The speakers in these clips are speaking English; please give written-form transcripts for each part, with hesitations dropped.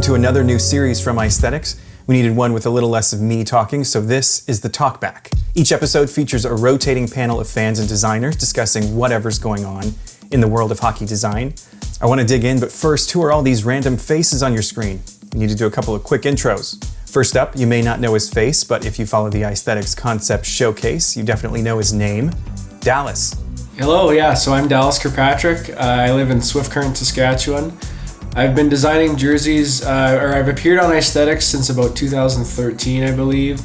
to another new series from Icethetics. We needed one with a little less of me talking, so this is the Talkback. Each episode features a rotating panel of fans and designers discussing whatever's going on in the world of hockey design. I want to dig in, but first, who are all these random faces on your screen? We need to do a couple of quick intros. First up, you may not know his face, but if you follow the Icethetics Concept Showcase, you definitely know his name, Dallas. Hello, so I'm Dallas Kirkpatrick. I live in Swift Current, Saskatchewan. I've been designing jerseys, I've appeared on Icethetics since about 2013, I believe.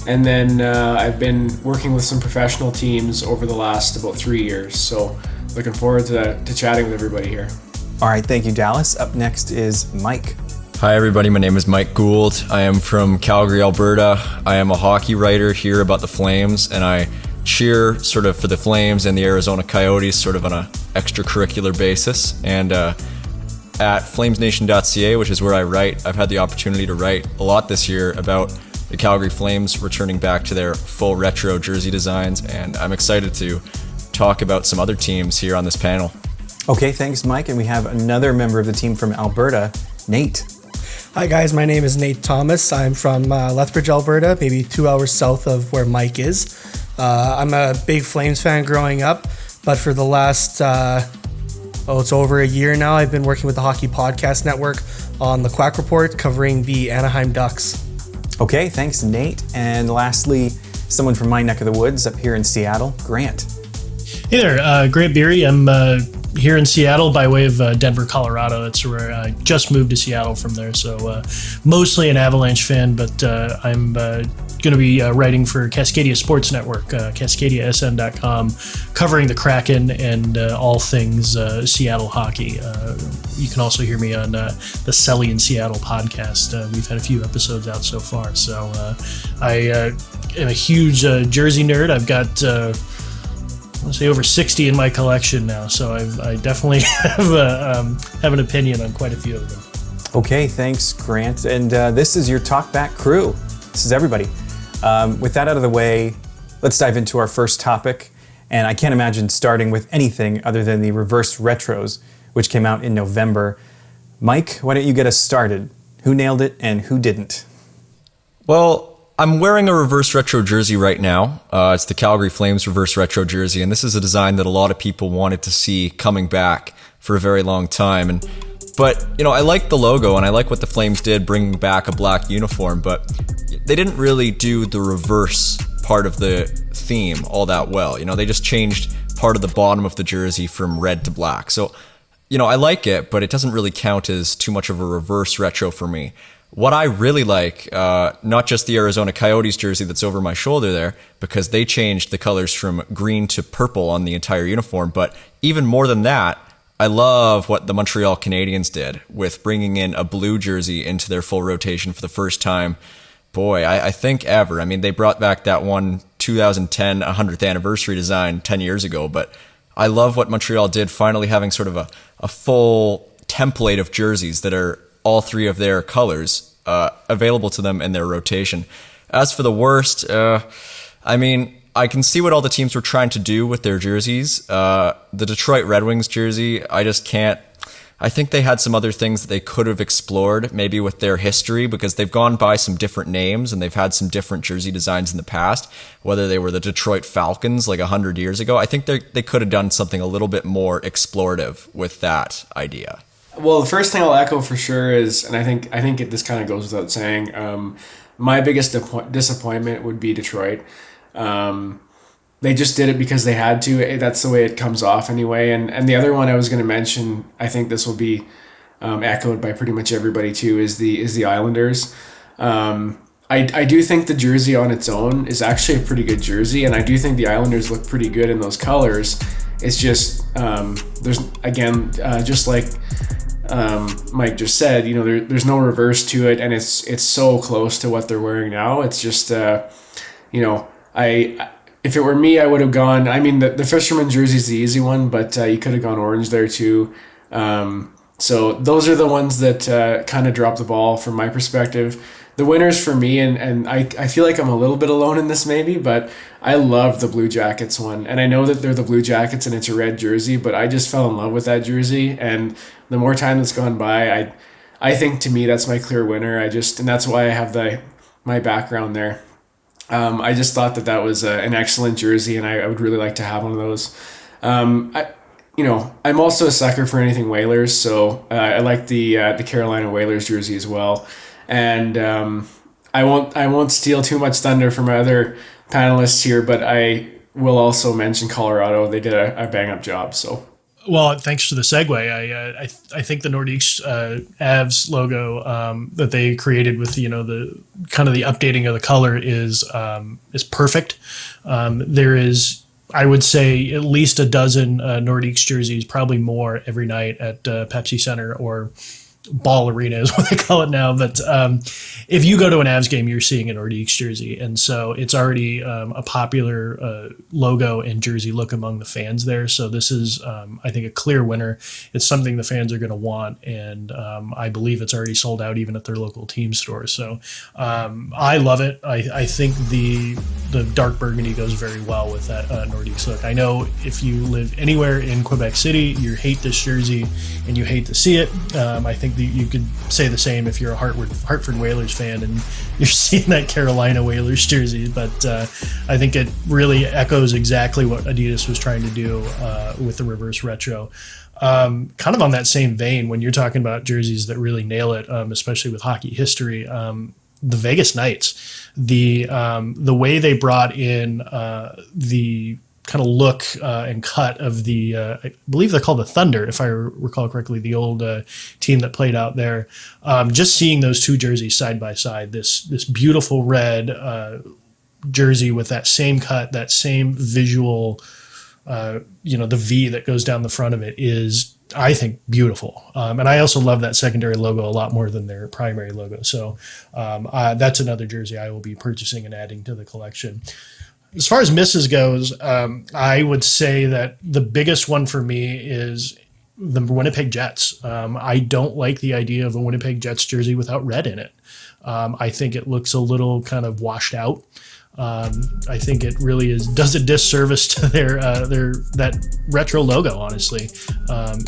And then I've been working with some professional teams over the last about 3 years. So looking forward to chatting with everybody here. All right, thank you, Dallas. Up next is Mike. Hi everybody, my name is Mike Gould. I am from Calgary, Alberta. I am a hockey writer here about the Flames, and I cheer sort of for the Flames and the Arizona Coyotes sort of on an extracurricular basis. And at flamesnation.ca, which is where I write, I've had the opportunity to write a lot this year about the Calgary Flames returning back to their full retro jersey designs, and I'm excited to talk about some other teams here on this panel. Okay, thanks, Mike. And we have another member of the team from Alberta, Nate. Hi guys, my name is Nate Thomas. I'm from Lethbridge, Alberta, maybe 2 hours south of where Mike is. I'm a big Flames fan growing up, but for the last, it's over a year now, I've been working with the Hockey Podcast Network on the Quack Report covering the Anaheim Ducks. Okay, thanks, Nate. And lastly, someone from my neck of the woods up here in Seattle, Grant. Hey there, Grant Beery. I'm here in Seattle by way of Denver, Colorado. That's where I just moved to Seattle from there. So mostly an Avalanche fan, but I'm going to be writing for Cascadia Sports Network, CascadiaSN.com, covering the Kraken and all things Seattle hockey. You can also hear me on the Selly in Seattle podcast. We've had a few episodes out so far. So I am a huge jersey nerd. I've got I say over 60 in my collection now, so I definitely have an opinion on quite a few of them. Okay, thanks, Grant. And this is your Talkback Crew. This is everybody. With that out of the way, let's dive into our first topic. And I can't imagine starting with anything other than the reverse retros, which came out in November. Mike, why don't you get us started? Who nailed it and who didn't? Well, I'm wearing a reverse retro jersey right now. It's the Calgary Flames reverse retro jersey, and this is a design that a lot of people wanted to see coming back for a very long time. But I like the logo, and I like what the Flames did, bringing back a black uniform, but they didn't really do the reverse part of the theme all that well. They just changed part of the bottom of the jersey from red to black. So, I like it, but it doesn't really count as too much of a reverse retro for me. What I really like, not just the Arizona Coyotes jersey that's over my shoulder there, because they changed the colors from green to purple on the entire uniform, but even more than that, I love what the Montreal Canadiens did with bringing in a blue jersey into their full rotation for the first time. Boy, I think ever. I mean, they brought back that one 2010 100th anniversary design 10 years ago, but I love what Montreal did, finally having sort of a full template of jerseys that are all three of their colors available to them in their rotation. As for the worst, I can see what all the teams were trying to do with their jerseys. The Detroit Red Wings jersey, I just can't. I think they had some other things that they could have explored, maybe with their history, because they've gone by some different names and they've had some different jersey designs in the past, whether they were the Detroit Falcons like 100 years ago. I think they could have done something a little bit more explorative with that idea. Well, the first thing I'll echo for sure is, and I think this kind of goes without saying, my biggest disappointment would be Detroit. They just did it because they had to. That's the way it comes off anyway. And the other one I was going to mention, I think this will be echoed by pretty much everybody too, is the Islanders. I do think the jersey on its own is actually a pretty good jersey, and I do think the Islanders look pretty good in those colors. It's just there's again just like Mike just said, there's no reverse to it, and it's so close to what they're wearing now. It's just if it were me, I would have gone. I mean, the Fisherman jersey is the easy one, but you could have gone orange there too. So those are the ones that kind of dropped the ball from my perspective. The winners for me, and I feel like I'm a little bit alone in this maybe, but I love the Blue Jackets one. And I know that they're the Blue Jackets and it's a red jersey, but I just fell in love with that jersey. And the more time that's gone by, I think to me that's my clear winner. And that's why I have my background there. I just thought that was an excellent jersey, and I would really like to have one of those. I'm also a sucker for anything Whalers, so I like the Carolina Whalers jersey as well. And I won't steal too much thunder from my other panelists here, but I will also mention Colorado. They did a bang up job. So. Well, thanks for the segue. I think the Nordiques Avs logo that they created with the kind of the updating of the color is perfect. There is, I would say, at least a dozen Nordiques jerseys, probably more every night at Pepsi Center or Ball Arena is what they call it now. But if you go to an Avs game, you're seeing an Nordiques jersey. And so it's already a popular logo and jersey look among the fans there. So this is, I think, a clear winner. It's something the fans are going to want. And I believe it's already sold out even at their local team stores. So I love it. I think the dark burgundy goes very well with that Nordiques look. I know if you live anywhere in Quebec City, you hate this jersey and you hate to see it. I think you could say the same if you're a Hartford Whalers fan and you're seeing that Carolina Whalers jersey. But I think it really echoes exactly what Adidas was trying to do with the reverse retro. Kind of on that same vein, when you're talking about jerseys that really nail it, especially with hockey history, the Vegas Knights, the way they brought in the kind of look and cut of the, I believe they're called the Thunder, if I recall correctly, the old team that played out there. Just seeing those two jerseys side by side, this beautiful red jersey with that same cut, that same visual, the V that goes down the front of it is, I think, beautiful. And I also love that secondary logo a lot more than their primary logo. So that's another jersey I will be purchasing and adding to the collection. As far as misses goes, I would say that the biggest one for me is the Winnipeg Jets. I don't like the idea of a Winnipeg Jets jersey without red in it. I think it looks a little kind of washed out. I think it really does a disservice to their that retro logo, honestly.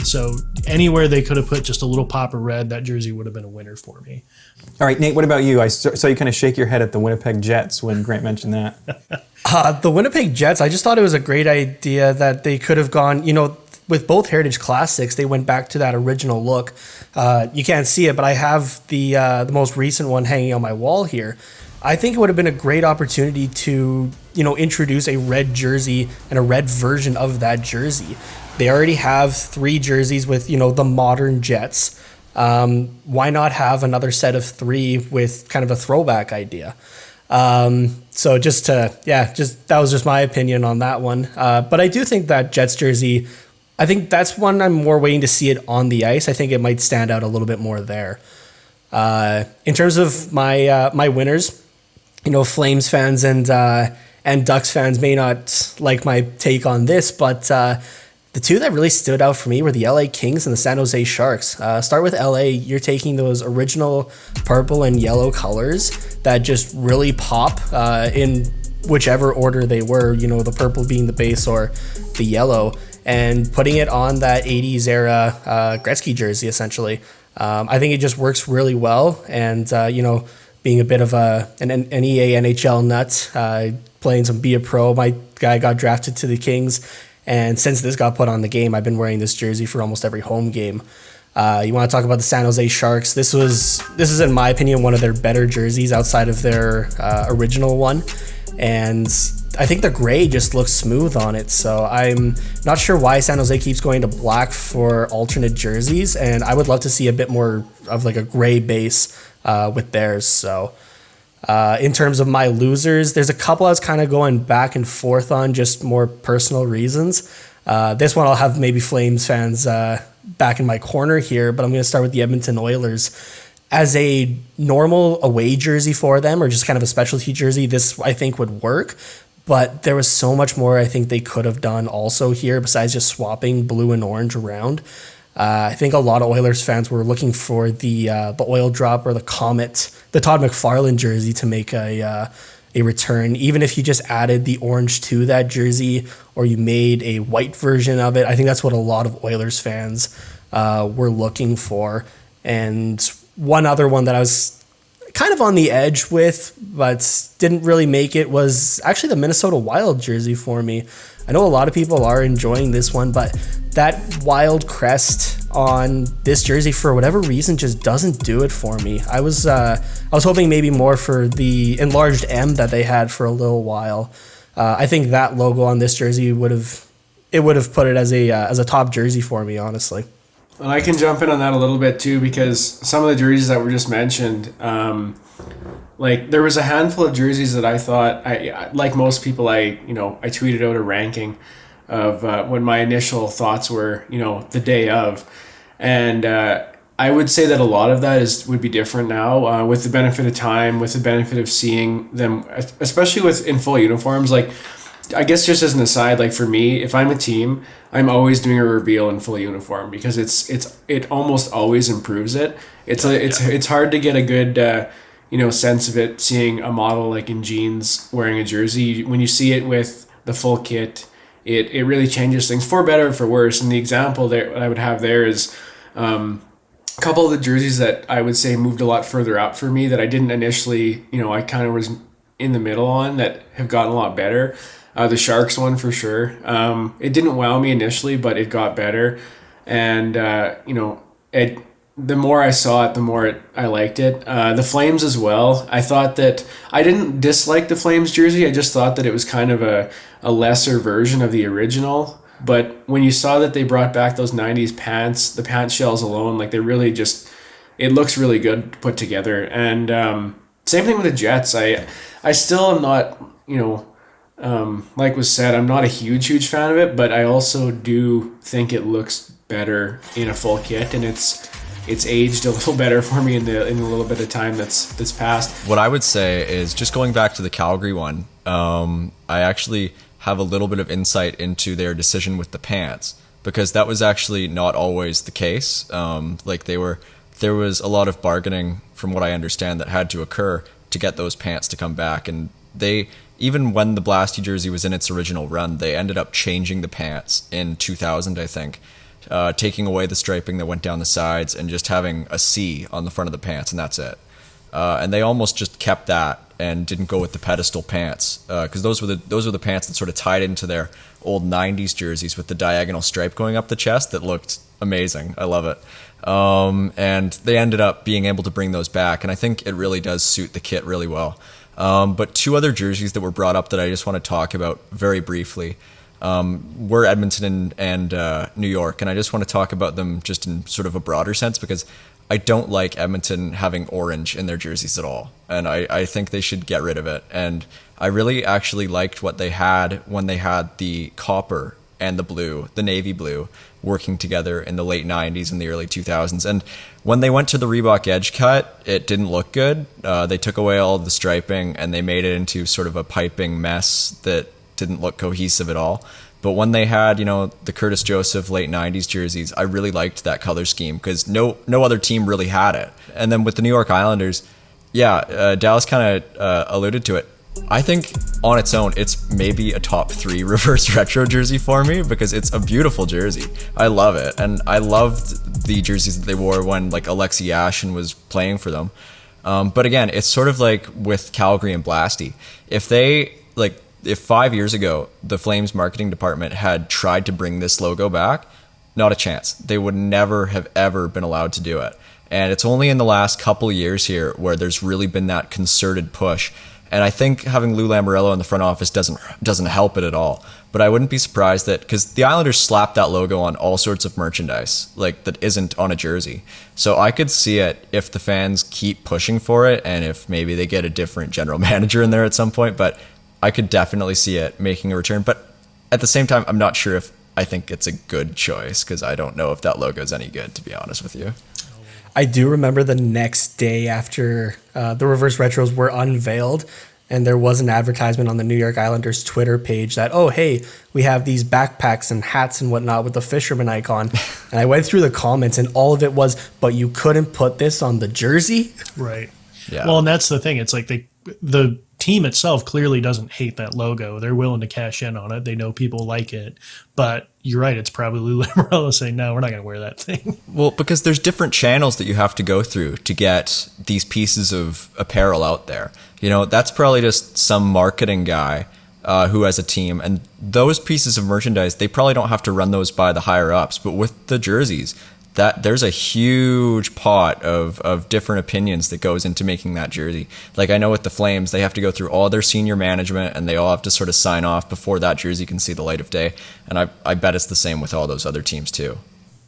So anywhere they could have put just a little pop of red, that jersey would have been a winner for me. All right, Nate, what about you? I saw you kind of shake your head at the Winnipeg Jets when Grant mentioned that. The Winnipeg Jets, I just thought it was a great idea that they could have gone, with both Heritage Classics, they went back to that original look. You can't see it, but I have the most recent one hanging on my wall here. I think it would have been a great opportunity to, introduce a red jersey and a red version of that jersey. They already have 3 jerseys with, the modern Jets. Why not have another set of 3 with kind of a throwback idea? So that was just my opinion on that one. But I do think that Jets jersey, I think that's one I'm more waiting to see it on the ice. I think it might stand out a little bit more there. In terms of my winners, Flames fans and Ducks fans may not like my take on this, but the two that really stood out for me were the LA Kings and the San Jose Sharks. Start with LA. You're taking those original purple and yellow colors that just really pop in whichever order they were, the purple being the base or the yellow, and putting it on that 80s era Gretzky jersey, essentially. I think it just works really well. And, being a bit of an EA NHL nut, playing some Be a Pro, my guy got drafted to the Kings. And since this got put on the game, I've been wearing this jersey for almost every home game. You want to talk about the San Jose Sharks? This is, in my opinion, one of their better jerseys outside of their original one. And I think the gray just looks smooth on it. So I'm not sure why San Jose keeps going to black for alternate jerseys. And I would love to see a bit more of like a gray base with theirs. So in terms of my losers, there's a couple I was kind of going back and forth on, just more personal reasons. This one I'll have maybe Flames fans back in my corner here, but I'm going to start with the Edmonton Oilers. As a normal away jersey for them, or just kind of a specialty jersey, this I think would work. But there was so much more I think they could have done also here besides just swapping blue and orange around. I think a lot of Oilers fans were looking for the oil drop or the Comet, the Todd McFarlane jersey to make a return. Even if you just added the orange to that jersey or you made a white version of it, I think that's what a lot of Oilers fans were looking for. And one other one that I was kind of on the edge with, but didn't really make it, was actually the Minnesota Wild jersey for me. I know a lot of people are enjoying this one, but that Wild crest on this jersey, for whatever reason, just doesn't do it for me. I was hoping maybe more for the enlarged M that they had for a little while. I think that logo on this jersey would have put it as a top jersey for me, honestly. And I can jump in on that a little bit too, because some of the jerseys that were just mentioned, like there was a handful of jerseys that I thought, I like most people, I tweeted out a ranking of what my initial thoughts were, the day of, and I would say that a lot of that would be different now, with the benefit of time, with the benefit of seeing them, especially in full uniforms. Like, I guess just as an aside, like for me, if I'm a team, I'm always doing a reveal in full uniform, because it almost always improves it. It's hard to get a good sense of it seeing a model like in jeans wearing a jersey. When you see it with the full kit, it really changes things for better or for worse. And the example that I would have there is a couple of the jerseys that I would say moved a lot further up for me that I didn't initially, I kind of was in the middle on, that have gotten a lot better. The Sharks one for sure. It didn't wow me initially, but it got better. And, the more I saw it, the more I liked it. The Flames as well. I thought that I didn't dislike the Flames jersey. I just thought that it was kind of a lesser version of the original. But when you saw that they brought back those 90s pants, the pant shells alone, like they really just, it looks really good put together. And same thing with the Jets. I still am not, like was said, I'm not a huge fan of it, but I also do think it looks better in a full kit, and it's aged a little better for me in a little bit of time that's passed. What I would say is, just going back to the Calgary one, I actually have a little bit of insight into their decision with the pants, because that was actually not always the case. There was a lot of bargaining, from what I understand, that had to occur to get those pants to come back, and even when the Blasty jersey was in its original run, they ended up changing the pants in 2000, I think, taking away the striping that went down the sides and just having a C on the front of the pants, and that's it. And they almost just kept that and didn't go with the pedestal pants, because those were the pants that sort of tied into their old 90s jerseys with the diagonal stripe going up the chest that looked amazing. I love it. And they ended up being able to bring those back, and I think it really does suit the kit really well. But two other jerseys that were brought up that I just want to talk about very briefly were Edmonton and New York, and I just want to talk about them just in sort of a broader sense, because I don't like Edmonton having orange in their jerseys at all, and I think they should get rid of it. And I really actually liked what they had when they had the copper and the blue, the navy blue, working together in the late 90s and the early 2000s. And when they went to the Reebok Edge cut, it didn't look good. They took away all of the striping and they made it into sort of a piping mess that didn't look cohesive at all. But when they had, the Curtis Joseph late 90s jerseys, I really liked that color scheme, because no other team really had it. And then with the New York Islanders, Dallas kind of alluded to it. I think on its own, it's maybe a top 3 reverse retro jersey for me, because it's a beautiful jersey. I love it. And I loved the jerseys that they wore when like Alexi Yashin was playing for them. But again, it's sort of like with Calgary and Blasty. If 5 years ago, the Flames marketing department had tried to bring this logo back, not a chance. They would never have ever been allowed to do it. And it's only in the last couple years here where there's really been that concerted push. And I think having Lou Lamoriello in the front office doesn't help it at all. But I wouldn't be surprised that, because the Islanders slapped that logo on all sorts of merchandise, like that isn't on a jersey. So I could see it if the fans keep pushing for it, and if maybe they get a different general manager in there at some point. But I could definitely see it making a return. But at the same time, I'm not sure if I think it's a good choice, because I don't know if that logo is any good, to be honest with you. I do remember the next day after the reverse retros were unveiled, and there was an advertisement on the New York Islanders Twitter page that, oh, hey, we have these backpacks and hats and whatnot with the fisherman icon. And I went through the comments, and all of it was, but you couldn't put this on the jersey? Right. Yeah. Well, and that's the thing. It's like the team itself clearly doesn't hate that logo. They're willing to cash in on it. They know people like it. But you're right, it's probably Lamoriello saying, no, we're not going to wear that thing. Well, because there's different channels that you have to go through to get these pieces of apparel out there. You know, that's probably just some marketing guy who has a team, and those pieces of merchandise, they probably don't have to run those by the higher ups. But with the jerseys, that there's a huge pot of different opinions that goes into making that jersey. Like I know with the Flames, they have to go through all their senior management, and they all have to sort of sign off before that jersey can see the light of day. And I bet it's the same with all those other teams too.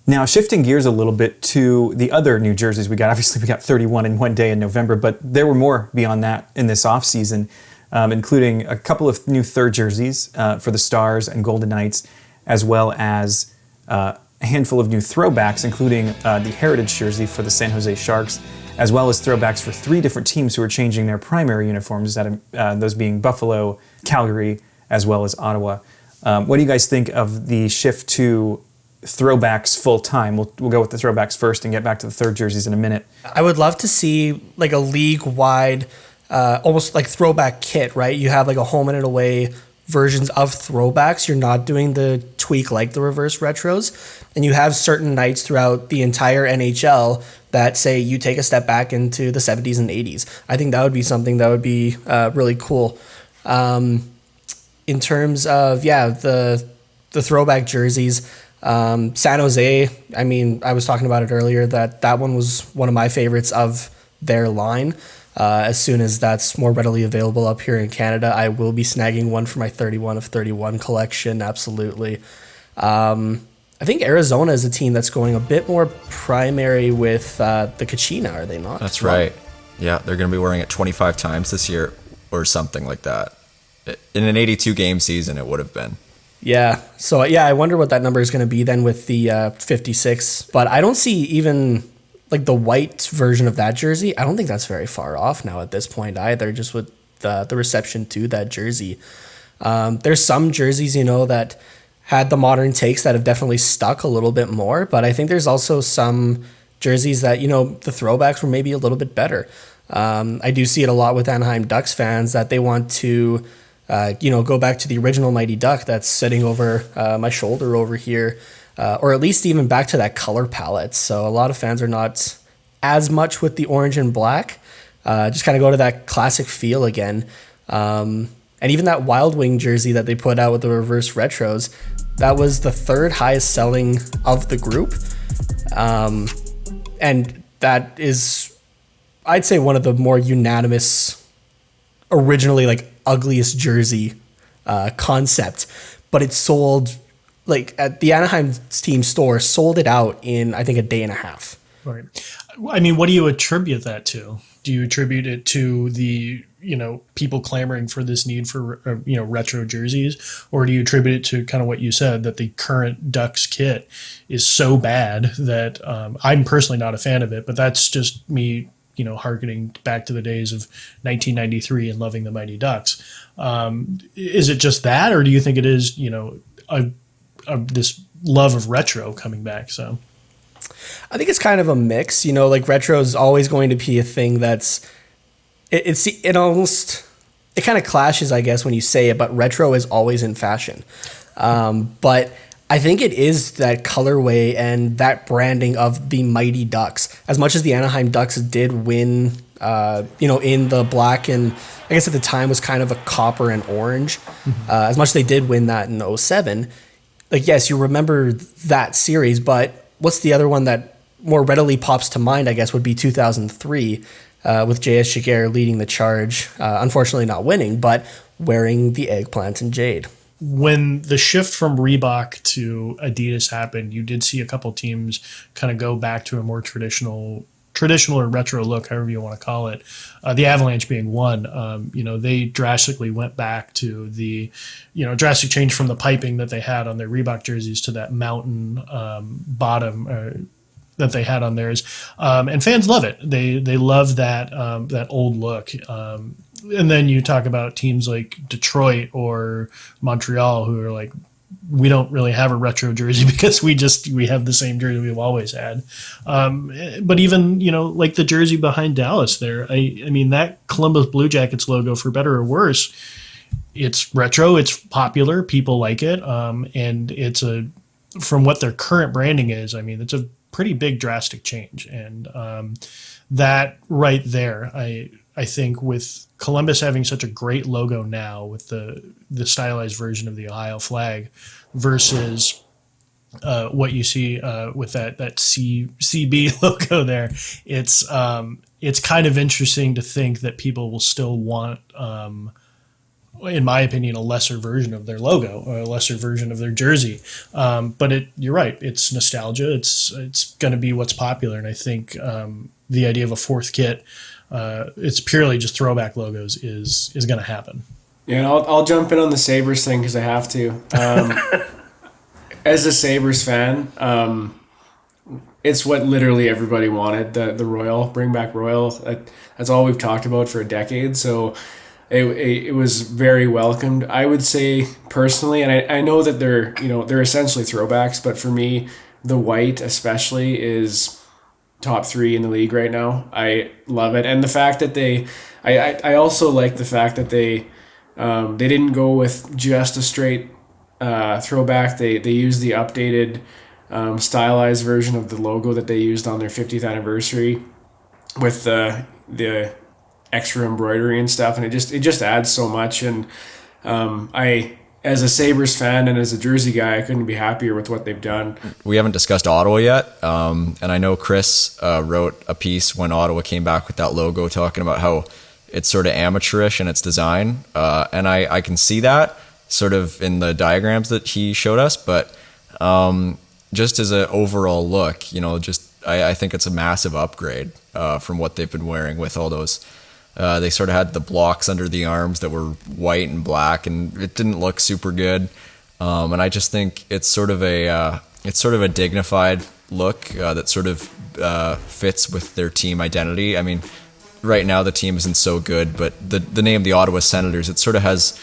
Now, shifting gears a little bit to the other new jerseys we got. Obviously, we got 31 in one day in November, but there were more beyond that in this offseason, including a couple of new third jerseys for the Stars and Golden Knights, as well as a handful of new throwbacks, including the Heritage jersey for the San Jose Sharks, as well as throwbacks for 3 different teams who are changing their primary uniforms, those being Buffalo, Calgary, as well as Ottawa. What do you guys think of the shift to throwbacks full time? We'll go with the throwbacks first and get back to the third jerseys in a minute. I would love to see like a league-wide, almost like throwback kit, right? You have like a home and away versions of throwbacks. You're not doing the tweak like the reverse retros, and you have certain nights throughout the entire NHL that say you take a step back into the 70s and 80s. I think that would be something that would be really cool. In terms of the throwback jerseys, San Jose, I mean, I was talking about it earlier, that one was one of my favorites of their line. As soon as that's more readily available up here in Canada, I will be snagging one for my 31 of 31 collection, absolutely. I think Arizona is a team that's going a bit more primary with the Kachina, are they not? That's right. Yeah, they're going to be wearing it 25 times this year or something like that. In an 82-game season, it would have been. Yeah. So, I wonder what that number is going to be then with the 56. But I don't see even like the white version of that jersey. I don't think that's very far off now at this point either, just with the reception to that jersey. There's some jerseys, that had the modern takes that have definitely stuck a little bit more. But I think there's also some jerseys that, the throwbacks were maybe a little bit better. I do see it a lot with Anaheim Ducks fans that they want to go back to the original Mighty Duck that's sitting over my shoulder over here, or at least even back to that color palette. So a lot of fans are not as much with the orange and black, just kind of go to that classic feel again. And even that Wild Wing jersey that they put out with the reverse retros, that was the 3rd highest selling of the group. And that is, I'd say, one of the more unanimous, originally like ugliest jersey concept, but it sold like at the Anaheim team store, sold it out in I think a day and a half. Right. I mean, what do you attribute that to? Do you attribute it to the people clamoring for this need for retro jerseys, or do you attribute it to kind of what you said, that the current Ducks kit is so bad that I'm personally not a fan of it, but that's just me harkening back to the days of 1993 and loving the Mighty Ducks. Is it just that, or do you think it is, this love of retro coming back? So I think it's kind of a mix, like retro is always going to be a thing that's, it almost, it kind of clashes, I guess, when you say it, but retro is always in fashion. But I think it is that colorway and that branding of the Mighty Ducks. As much as the Anaheim Ducks did win, in the black and I guess at the time was kind of a copper and orange, as much as they did win that in 07, like, yes, you remember that series, but what's the other one that more readily pops to mind, I guess, would be 2003 with J.S. Giguere leading the charge, unfortunately not winning, but wearing the eggplant and jade. When the shift from Reebok to Adidas happened, you did see a couple teams kind of go back to a more traditional or retro look, however you want to call it. The Avalanche being one. They drastically went back to the, drastic change from the piping that they had on their Reebok jerseys to that mountain bottom that they had on theirs. And fans love it. They love that old look. And then you talk about teams like Detroit or Montreal who are like we don't really have a retro jersey because we have the same jersey we've always had. But even, like the jersey behind Dallas there, I mean, that Columbus Blue Jackets logo, for better or worse, it's retro, it's popular, people like it. And it's from what their current branding is, I mean, it's a pretty big drastic change. And that right there, I think with Columbus having such a great logo now with the stylized version of the Ohio flag versus what you see with that CB logo there, it's kind of interesting to think that people will still want, in my opinion, a lesser version of their logo or a lesser version of their jersey. But you're right, it's nostalgia. It's going to be what's popular, and I think the idea of a fourth kit, it's purely just throwback logos, is going to happen. Yeah, and I'll jump in on the Sabres thing because I have to. As a Sabres fan, it's what literally everybody wanted, the Royal, bring back Royal. That's all we've talked about for a decade, so it was very welcomed. I would say personally, and I know that they're essentially throwbacks, but for me, the white especially is top 3 in the league right now. I love it, and the fact that I also like the fact that they didn't go with just a straight throwback. They used the updated stylized version of the logo that they used on their 50th anniversary with the extra embroidery and stuff, and it just adds so much. And I, as a Sabres fan and as a Jersey guy, I couldn't be happier with what they've done. We haven't discussed Ottawa yet, and I know Chris wrote a piece when Ottawa came back with that logo talking about how it's sort of amateurish in its design, and I can see that sort of in the diagrams that he showed us, but just as an overall look, I think it's a massive upgrade from what they've been wearing with all those. They sort of had the blocks under the arms that were white and black, and it didn't look super good. And I just think it's sort of a dignified look that sort of fits with their team identity. I mean, right now the team isn't so good, but the name, the Ottawa Senators, it sort of has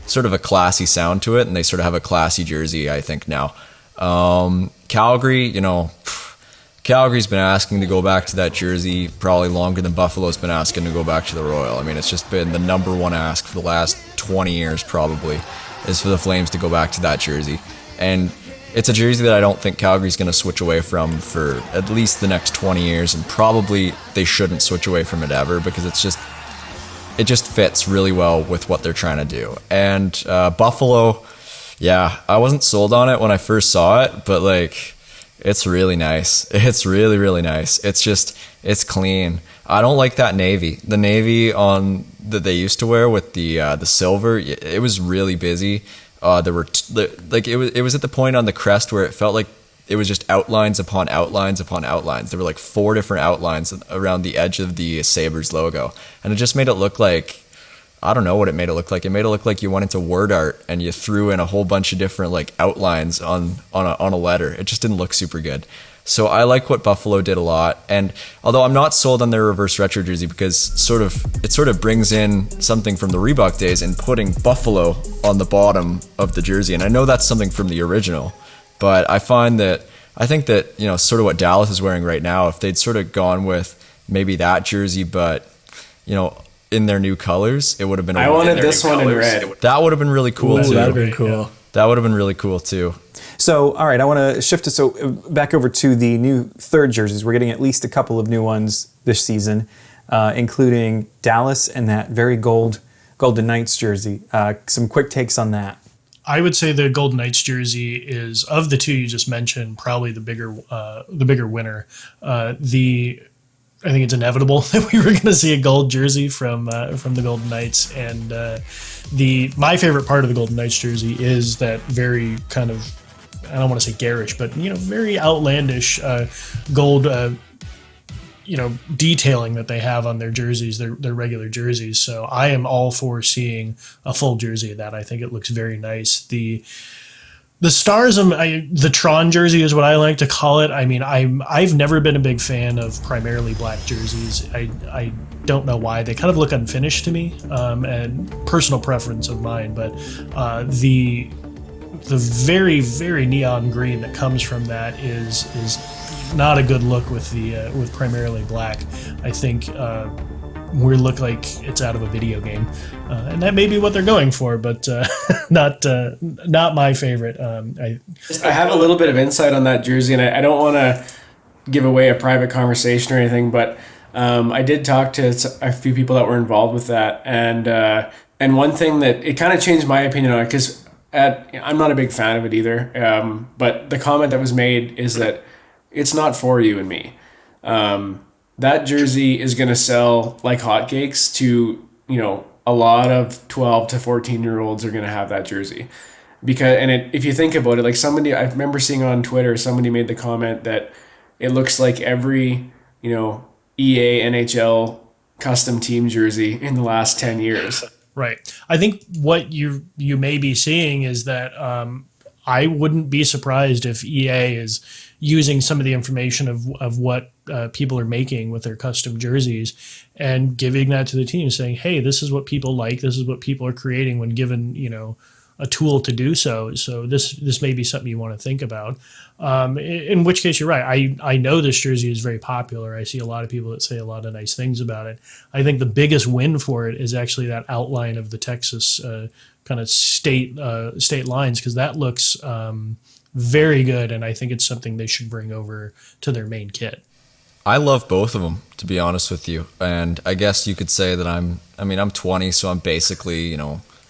sort of a classy sound to it, and they sort of have a classy jersey, I think, now. Calgary, Calgary's been asking to go back to that jersey probably longer than Buffalo's been asking to go back to the Royal. I mean, it's just been the number one ask for the last 20 years probably, is for the Flames to go back to that jersey. And it's a jersey that I don't think Calgary's going to switch away from for at least the next 20 years, and probably they shouldn't switch away from it ever, because it just fits really well with what they're trying to do. And Buffalo, yeah, I wasn't sold on it when I first saw it, but it's really nice. It's really, really nice. It's clean. I don't like that navy. The navy on that they used to wear with the silver, it was really busy. There were it was at the point on the crest where it felt like it was just outlines upon outlines upon outlines. There were 4 different outlines around the edge of the Sabres logo, and it just made it look like, I don't know what it made it look like. It made it look like you went into word art and you threw in a whole bunch of different outlines on a letter. It just didn't look super good. So I like what Buffalo did a lot. And although I'm not sold on their reverse retro jersey, because it sort of brings in something from the Reebok days and putting Buffalo on the bottom of the jersey. And I know that's something from the original, but I think that, sort of what Dallas is wearing right now, if they'd sort of gone with maybe that jersey, but, in their new colors, it would have been. I wanted this one in red. That would have been really cool too. That would have been cool. Yeah. That would have been really cool too. So, all right, I want to shift back over to the new third jerseys. We're getting at least a couple of new ones this season, including Dallas and that very Golden Knights jersey. Some quick takes on that. I would say the Golden Knights jersey is, of the two you just mentioned, probably the bigger winner. I think it's inevitable that we were going to see a gold jersey from the Golden Knights, and my favorite part of the Golden Knights jersey is that very kind of, I don't want to say garish, but very outlandish gold detailing that they have on their jerseys, their regular jerseys. So I am all for seeing a full jersey of that. I think it looks very nice. The stars, the Tron jersey is what I like to call it. I mean, I've never been a big fan of primarily black jerseys. I don't know why. They kind of look unfinished to me, and personal preference of mine. But the very, very neon green that comes from that is not a good look with the with primarily black. I think we look like it's out of a video game, and that may be what they're going for, but not my favorite. I have a little bit of insight on that jersey, and I don't want to give away a private conversation or anything, but I did talk to a few people that were involved with that, and one thing that it kind of changed my opinion on it, because I'm not a big fan of it either, but the comment that was made is that it's not for you and me. That jersey is going to sell like hotcakes to, a lot of 12 to 14-year-olds are going to have that jersey. If you think about it, like I remember seeing on Twitter, somebody made the comment that it looks like every, EA NHL custom team jersey in the last 10 years. Right. I think what you may be seeing is that I wouldn't be surprised if EA is using some of the information of what people are making with their custom jerseys and giving that to the team, saying, hey, this is what people like. This is what people are creating when given, a tool to do so. So this may be something you want to think about. In which case, you're right. I know this jersey is very popular. I see a lot of people that say a lot of nice things about it. I think the biggest win for it is actually that outline of the Texas kind of state lines, because that looks very good, and I think it's something they should bring over to their main kit. I love both of them, to be honest with you. And I guess you could say that I'm 20, so I'm basically,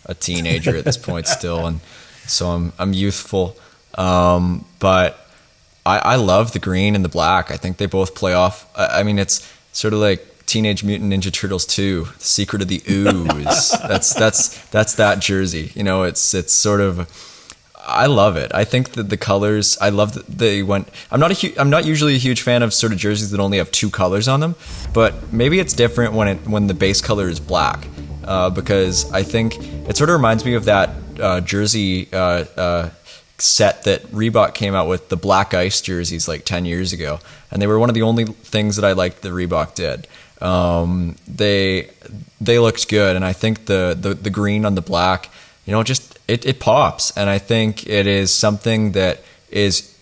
a teenager at this point still. And so I'm youthful. But I love the green and the black. I think they both play off. It's sort of like Teenage Mutant Ninja Turtles 2, The Secret of the Ooze. that's that jersey. It's sort of, I love it. I think that the colors, I love that they went. I'm not usually a huge fan of sort of jerseys that only have two colors on them, but maybe it's different when the base color is black, because I think it sort of reminds me of that jersey set that Reebok came out with, the black ice jerseys like 10 years ago, and they were one of the only things that I liked that Reebok did. They looked good, and I think the green on the black, it pops, and I think it is something that is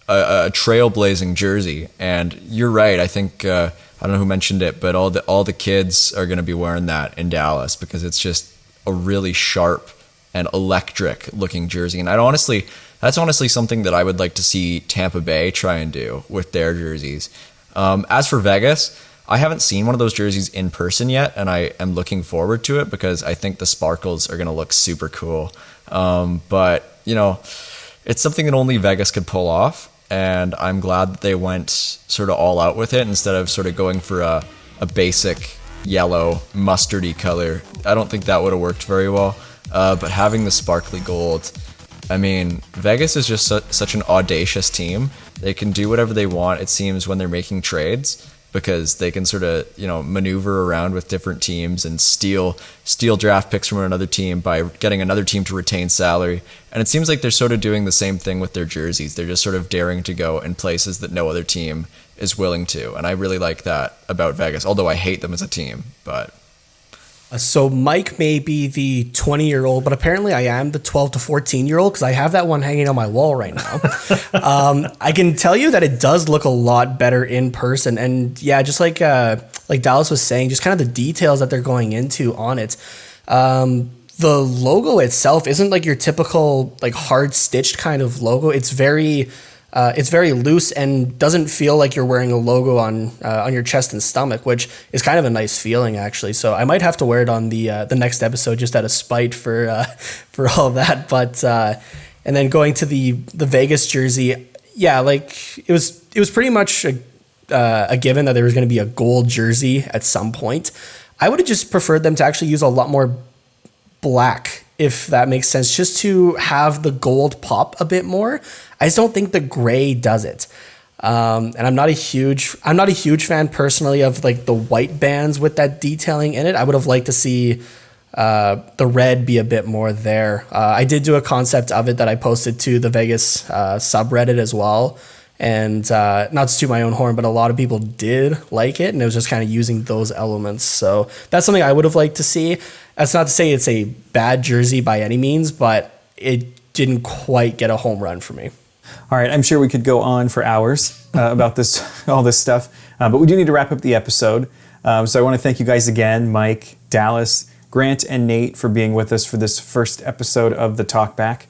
a trailblazing jersey. And you're right. I think I don't know who mentioned it, but all the kids are going to be wearing that in Dallas, because it's just a really sharp and electric looking jersey. And that's honestly something that I would like to see Tampa Bay try and do with their jerseys. As for Vegas, I haven't seen one of those jerseys in person yet, and I am looking forward to it because I think the sparkles are going to look super cool. But, it's something that only Vegas could pull off, and I'm glad that they went sort of all out with it instead of sort of going for a basic yellow mustardy color. I don't think that would have worked very well. But having the sparkly gold, Vegas is just such an audacious team. They can do whatever they want, it seems, when they're making trades, because they can sort of, maneuver around with different teams and steal draft picks from another team by getting another team to retain salary. And it seems like they're sort of doing the same thing with their jerseys. They're just sort of daring to go in places that no other team is willing to. And I really like that about Vegas, although I hate them as a team, but... So Mike may be the 20-year-old, but apparently I am the 12 to 14-year-old, because I have that one hanging on my wall right now. I can tell you that it does look a lot better in person. And yeah, just like Dallas was saying, just kind of the details that they're going into on it. The logo itself isn't like your typical like hard stitched kind of logo. It's very loose and doesn't feel like you're wearing a logo on your chest and stomach, which is kind of a nice feeling, actually. So I might have to wear it on the next episode just out of spite for all that. But and then going to the Vegas jersey, yeah, like it was pretty much a given that there was going to be a gold jersey at some point. I would have just preferred them to actually use a lot more black, if that makes sense, just to have the gold pop a bit more. I just don't think the gray does it. And I'm not a huge fan personally of like the white bands with that detailing in it. I would have liked to see the red be a bit more there. I did do a concept of it that I posted to the Vegas subreddit as well. And not to toot my own horn, but a lot of people did like it, and it was just kind of using those elements. So that's something I would have liked to see. That's not to say it's a bad jersey by any means, but it didn't quite get a home run for me. All right, I'm sure we could go on for hours about all this stuff, but we do need to wrap up the episode. So I want to thank you guys again, Mike, Dallas, Grant, and Nate, for being with us for this first episode of the Talkback.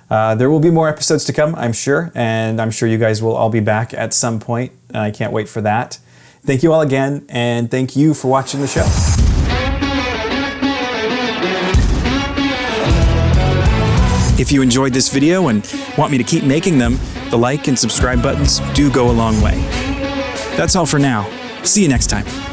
There will be more episodes to come, I'm sure, and I'm sure you guys will all be back at some point. I can't wait for that. Thank you all again, and thank you for watching the show. If you enjoyed this video and want me to keep making them, the like and subscribe buttons do go a long way. That's all for now. See you next time.